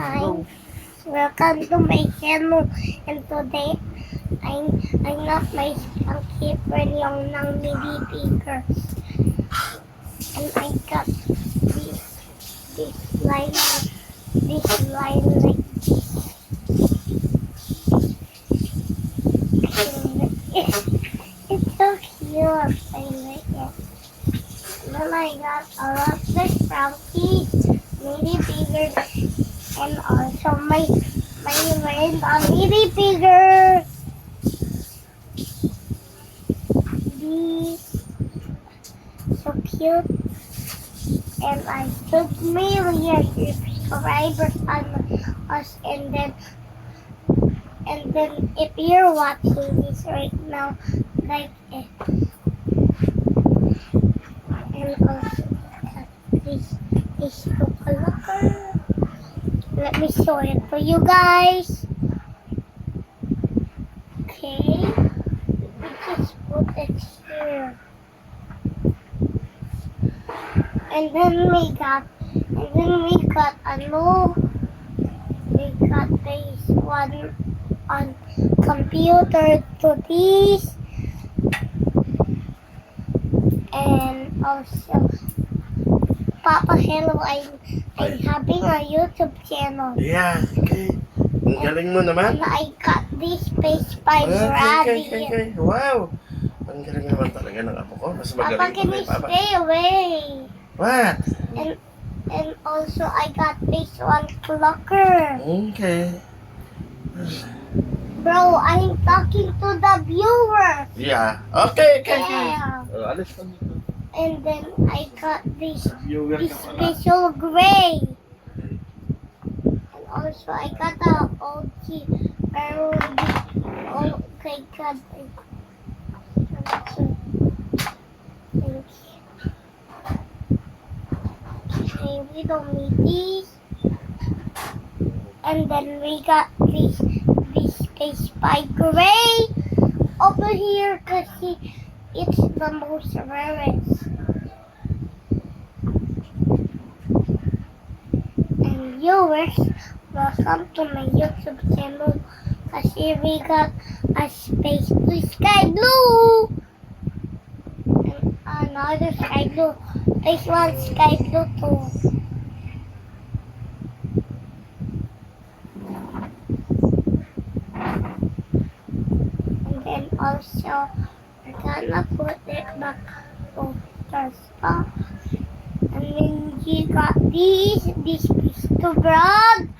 Hi, welcome to my channel. And today, I'm not my keeper yung ng mini figure. And I got this line like this. It's so cute. I like it. Then I got a lot of Frankie mini figure and also my friend a mini figure. These so cute, and I took million subscribers on us, and then if you're watching this right now, like it. And also this locker. Let me show it for you guys. Okay, we just put it here. And then we got this one on computer to this, and also Papa Hello, I'm having a YouTube channel. Yeah, okay. Ang galing mo naman. And I got this face by Okay. Brady. Wow. Ang galing naman talaga ng apo ko. Mas Papa, magaling can ko you kay Papa. stay away? What? And also I got this one clocker. Okay. Bro, I'm talking to the viewer. Yeah. Okay. Yeah. Alis ka dito. And then I got this Viewer ka pala. special gray. And also I got the OG. Okay, God. Okay, we don't need these. And then we got this space by gray over here because it's the most rarest. And viewers, welcome to my YouTube channel. Kasi we got a space blue sky blue. And another sky blue. This one sky blue too. And then also, we're gonna put it back to the spot. And then you got this piece to brand.